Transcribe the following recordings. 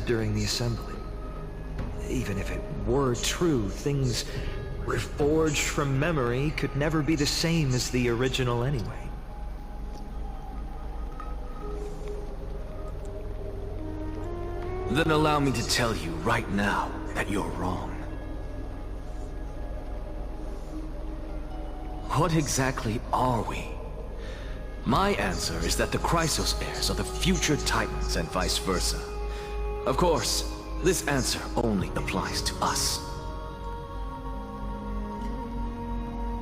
during the assembly. Even if it were true, things reforged from memory could never be the same as the original anyway. Then allow me to tell you right now that you're wrong. What exactly are we? My answer is that the Chrysos heirs are the future Titans and vice versa. Of course, this answer only applies to us.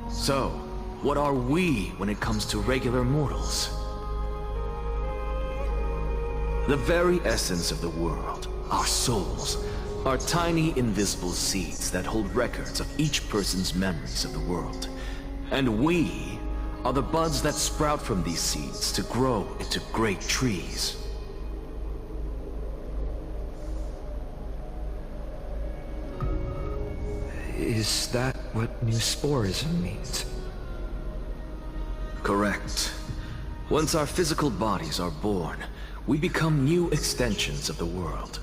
So, what are we when it comes to regular mortals? The very essence of the world, our souls, are tiny invisible seeds that hold records of each person's memories of the world. And we are the buds that sprout from these seeds to grow into great trees. Is that what Neosporism means? Correct. Once our physical bodies are born, we become new extensions of the world.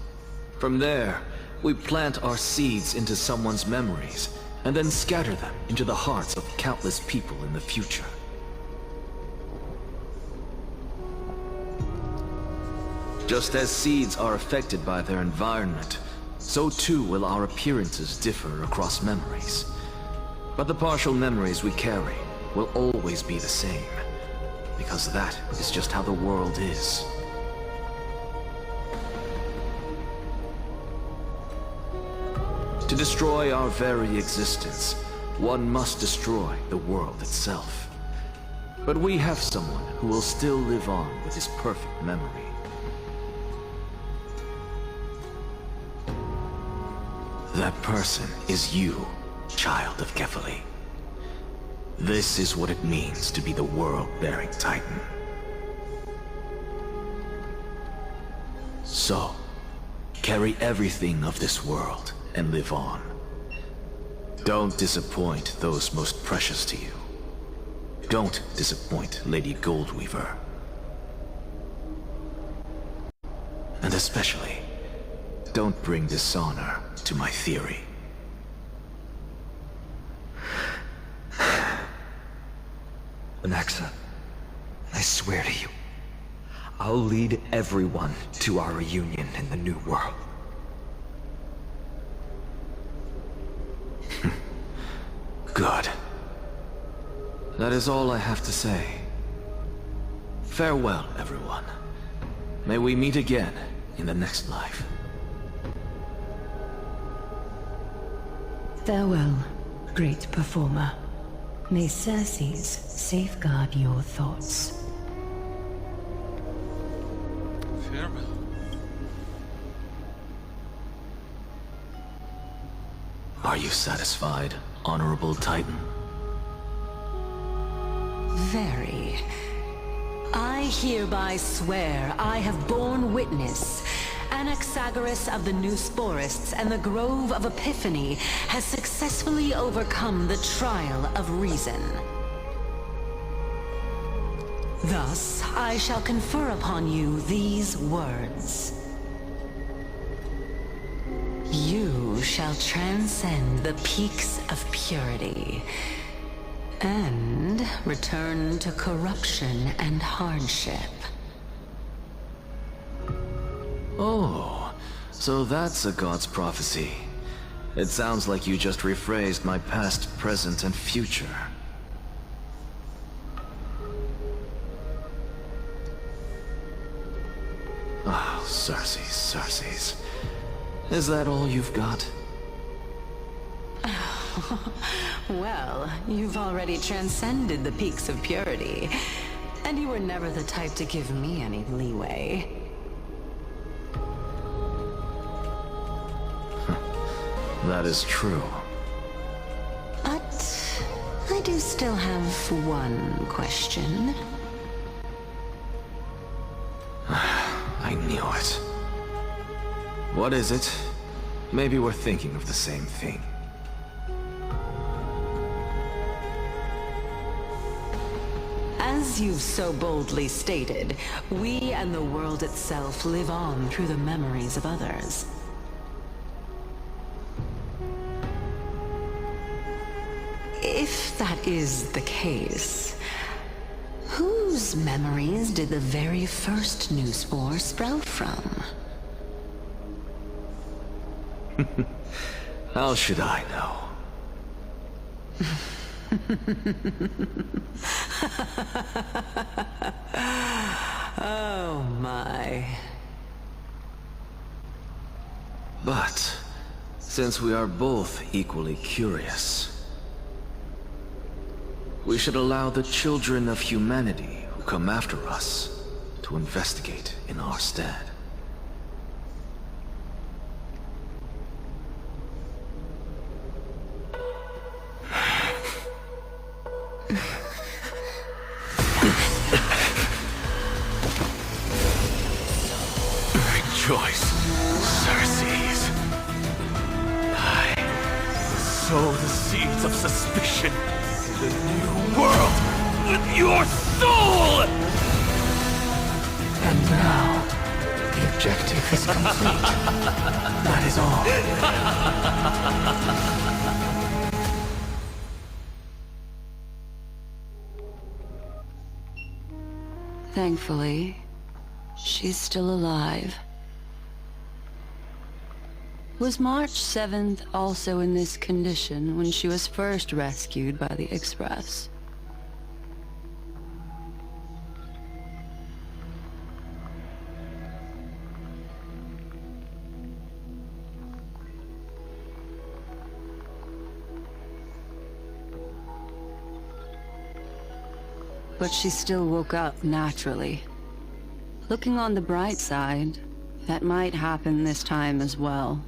From there, we plant our seeds into someone's memories, and then scatter them into the hearts of countless people in the future. Just as seeds are affected by their environment, so too will our appearances differ across memories. But the partial memories we carry will always be the same, because that is just how the world is. To destroy our very existence, one must destroy the world itself. But we have someone who will still live on with his perfect memory. That person is you, child of Kefali. This is what it means to be the world-bearing Titan. So, carry everything of this world and live on. Don't disappoint those most precious to you. Don't disappoint Lady Goldweaver. And especially, don't bring dishonor to my theory. Anaxa, I swear to you, I'll lead everyone to our reunion in the new world. Good. That is all I have to say. Farewell, everyone. May we meet again in the next life. Farewell, great performer. May Circes safeguard your thoughts. Farewell. Are you satisfied, Honorable Titan? Very. I hereby swear I have borne witness. Anaxagoras of the Neosporists and the Grove of Epiphany has successfully overcome the trial of reason. Thus, I shall confer upon you these words. You shall transcend the peaks of purity and return to corruption and hardship. Oh, so that's a god's prophecy. It sounds like you just rephrased my past, present, and future. Oh, Circes. Is that all you've got? Well, you've already transcended the peaks of purity, and you were never the type to give me any leeway. That is true. But I do still have one question. I knew it. What is it? Maybe we're thinking of the same thing. As As you've so boldly stated, we and the world itself live on through the memories of others. If that is the case, whose memories did the very first new spore sprout from? How should I know? Oh my. But, since we are both equally curious, we should allow the children of humanity who come after us to investigate in our stead. Rejoice, Circes. I sow the seeds of suspicion in the new world with your soul! And now, the objective is complete. That is all. Thankfully, she's still alive. Was March 7th also in this condition when she was first rescued by the Express? But she still woke up naturally. Looking on the bright side, that might happen this time as well.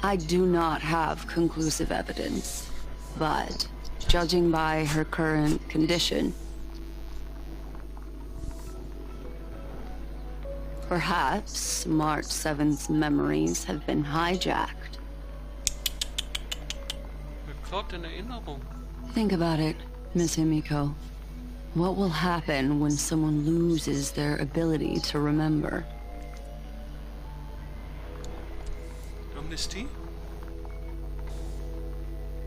I do not have conclusive evidence, but judging by her current condition, perhaps March 7th's memories have been hijacked. Think about it, Miss Himiko. What will happen when someone loses their ability to remember? Amnesty?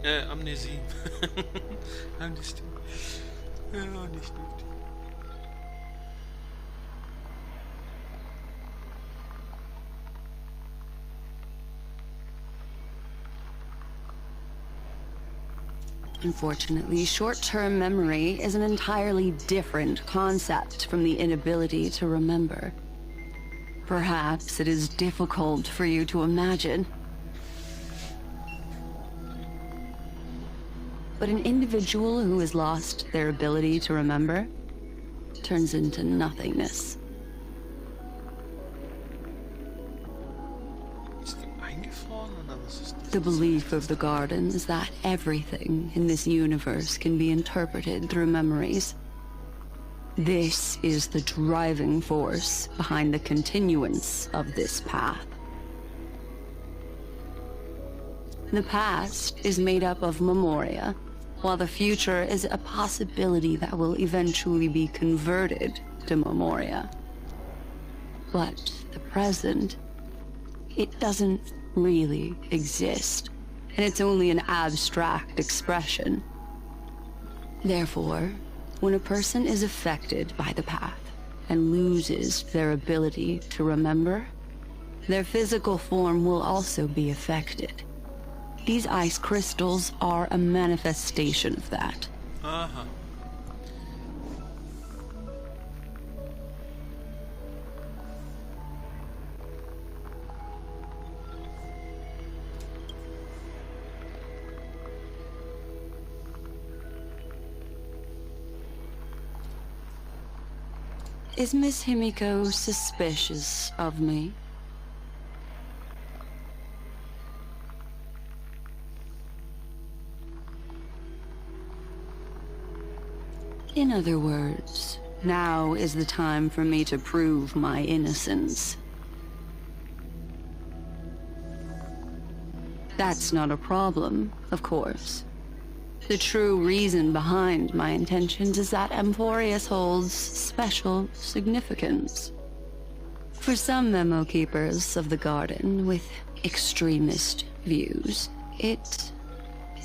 Amnesie. Amnesty. Ja, nicht nötig. Unfortunately, short-term memory is an entirely different concept from the inability to remember. Perhaps it is difficult for you to imagine. But an individual who has lost their ability to remember turns into nothingness. The belief of the Garden is that everything in this universe can be interpreted through memories. This is the driving force behind the continuance of this path. The past is made up of memoria, while the future is a possibility that will eventually be converted to memoria. But the present, it doesn't really exist, and it's only an abstract expression. Therefore, when a person is affected by the path and loses their ability to remember, their physical form will also be affected. These ice crystals are a manifestation of that. Aha. Is Miss Himiko suspicious of me? In other words, now is the time for me to prove my innocence. That's not a problem, of course. The true reason behind my intentions is that Amphorius holds special significance. For some memo keepers of the garden with extremist views, it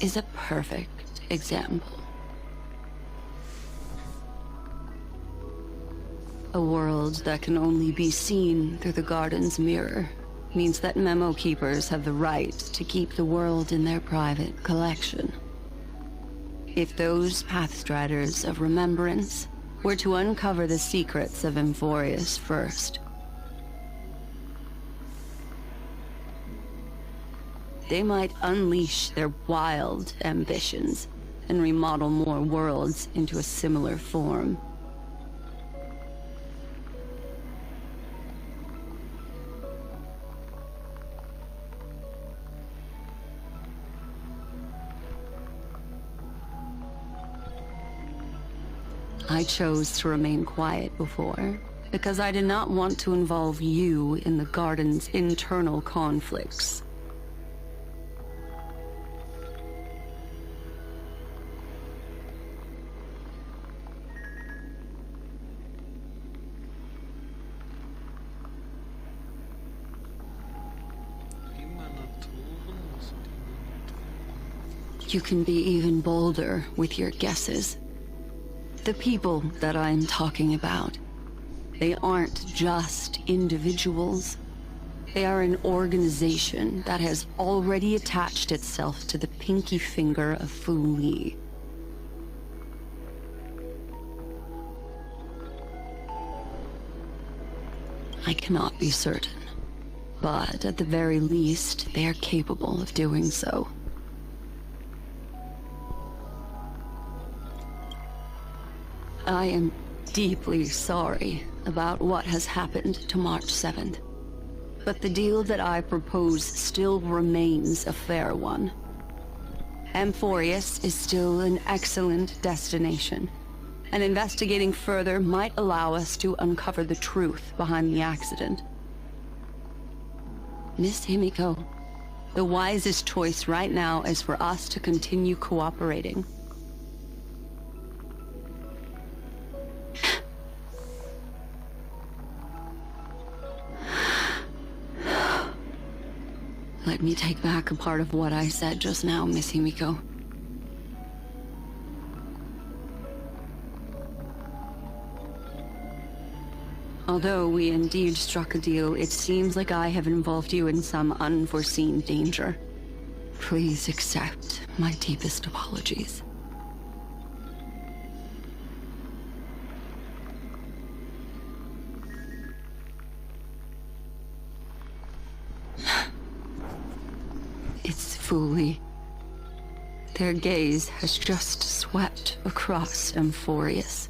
is a perfect example. A world that can only be seen through the garden's mirror means that memo keepers have the right to keep the world in their private collection. If those pathstriders of remembrance were to uncover the secrets of Amphorius first, they might unleash their wild ambitions and remodel more worlds into a similar form. I chose to remain quiet before, because I did not want to involve you in the garden's internal conflicts. You can be even bolder with your guesses. The people that I'm talking about, they aren't just individuals. They are an organization that has already attached itself to the pinky finger of Fu Li. I cannot be certain, but at the very least, they are capable of doing so. I am deeply sorry about what has happened to March 7th, but the deal that I propose still remains a fair one. Amphorius is still an excellent destination, and investigating further might allow us to uncover the truth behind the accident. Miss Himiko, the wisest choice right now is for us to continue cooperating. Let me take back a part of what I said just now, Miss Himiko. Although we indeed struck a deal, it seems like I have involved you in some unforeseen danger. Please accept my deepest apologies. It's Fu Li. Their gaze has just swept across Amphorius.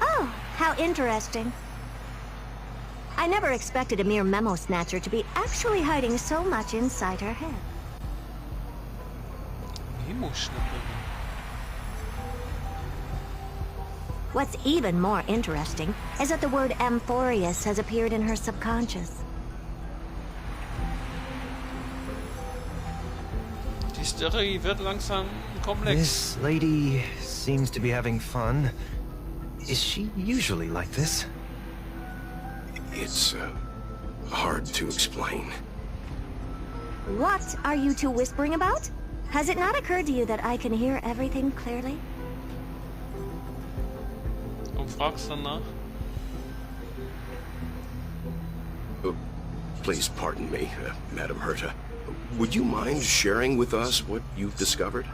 Oh, how interesting. I never expected a mere memo snatcher to be actually hiding so much inside her head. What's even more interesting is that the word Amphorius has appeared in her subconscious. Die Story wird langsam komplex. This lady seems to be having fun. Is she usually like this? It's hard to explain. What are you two whispering about? Has it not occurred to you that I can hear everything clearly? Und fragst danach? Please pardon me, Madam Herta. Would you mind sharing with us what you've discovered?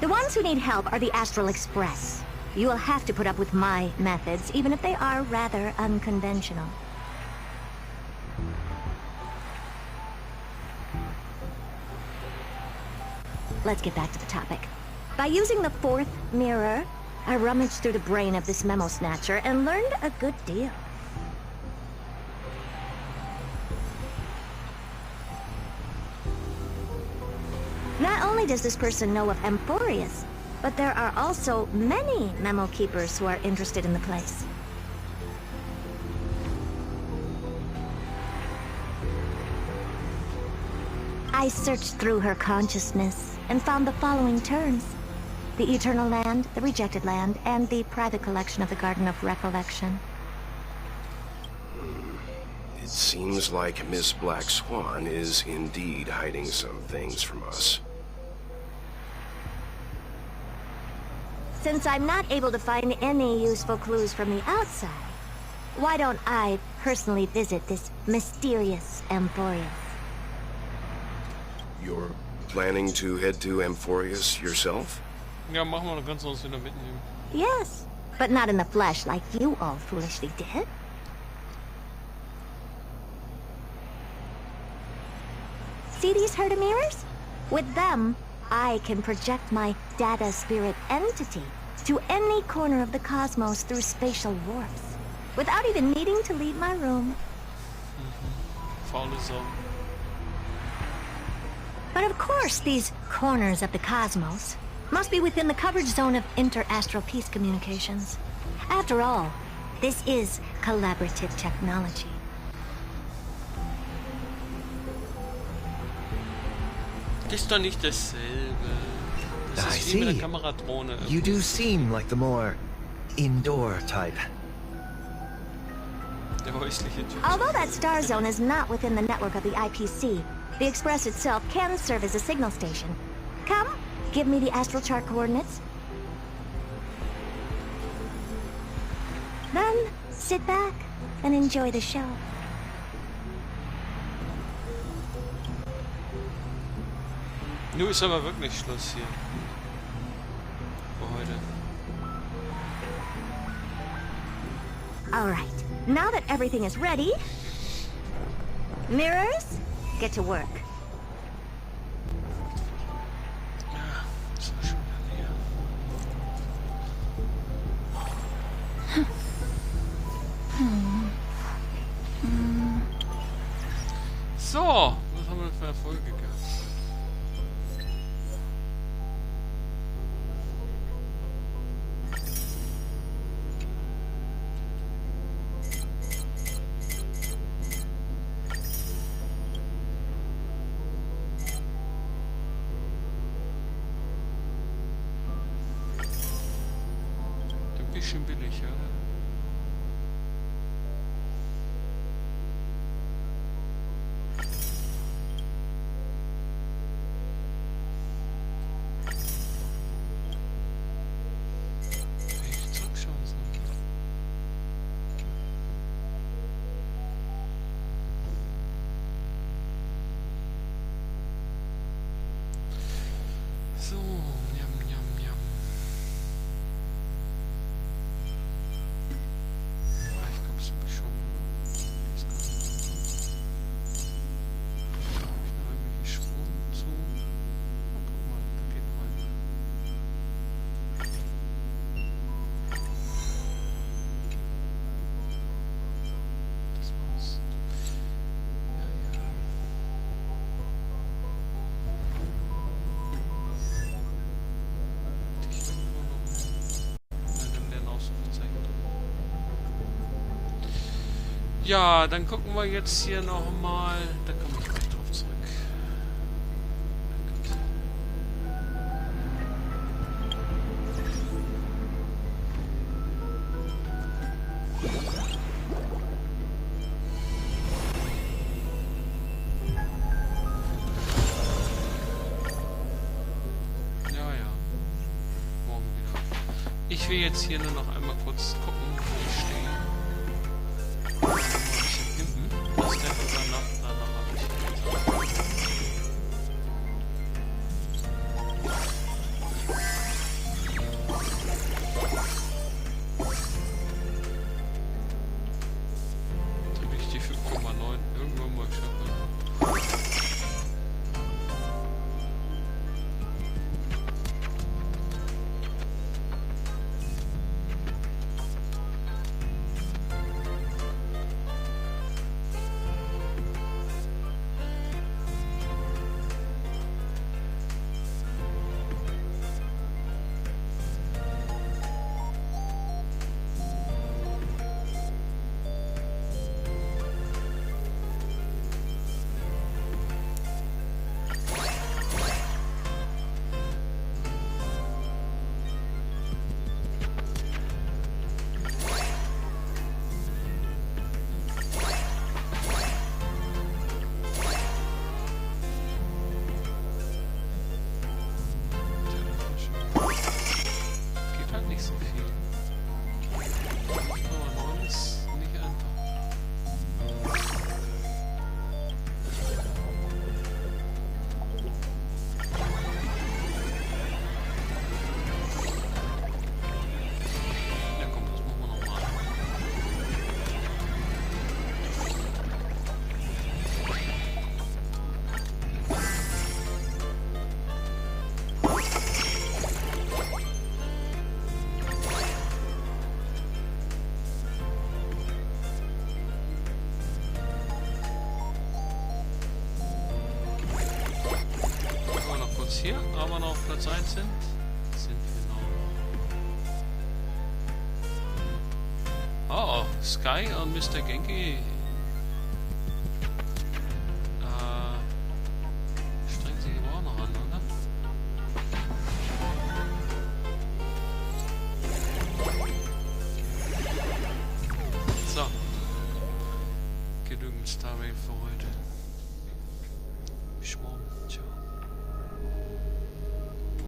The ones who need help are the Astral Express. You will have to put up with my methods, even if they are rather unconventional. Let's get back to the topic. By using the fourth mirror, I rummaged through the brain of this memo snatcher and learned a good deal. Not only does this person know of Amphorius, but there are also many memo keepers who are interested in the place. I searched through her consciousness and found the following terms: the Eternal Land, the Rejected Land, and the private collection of the Garden of Recollection. It seems like Miss Black Swan is indeed hiding some things from us. Since I'm not able to find any useful clues from the outside, why don't I personally visit this mysterious Amphorius? You're planning to head to Amphorius yourself? Ja, machen wir, dann kannst du uns wieder mitnehmen. Yes, but not in the flesh like you all foolishly did. See these Herda mirrors? With them, I can project my data spirit entity to any corner of the cosmos through spatial warps, without even needing to leave my room. Faule Sau. But of course, these corners of the cosmos must be within the coverage zone of inter-astral peace communications. After all, this is collaborative technology. Das ist doch nicht dasselbe. Das I ist wie mit see. der Kameradrohne. You do seem like the more indoor type. Der häusliche Typ. Although that star zone is not within the network of the IPC, the Express itself can serve as a signal station. Come, give me the astral chart coordinates. Then, sit back and enjoy the show. Nun ist aber wirklich Schluss hier. Für heute. Alright, now that everything is ready, mirrors, get to work. Das war schon lange her. So, was haben wir denn für Erfolge gehabt? Ein bisschen billig, oder? Ich zurückschauen sollen. So, njam, njam, njam. Ah, ich glaube, das habe ich schon. Ich weiß gar nicht. Habe ich noch irgendwelche Spuren zu? Oh, guck mal, da geht noch einer. Das war's. Ja, ja. Ich irgendwo noch in den Ausrufezeichen drin. Ja, dann gucken wir jetzt hier nochmal. Da komme ich gleich drauf zurück. Gut. Ja, ja. Morgen wieder. Ich will jetzt hier nur noch einmal kurz gucken, wo ich stehe. Ein bisschen hinten. Das ist der danach habe ich da bin ich die 5,9. Irgendwann mal schaffen. aber noch auf Platz 1 sind. Sind wir noch. Oh, Sky und Mr. Genki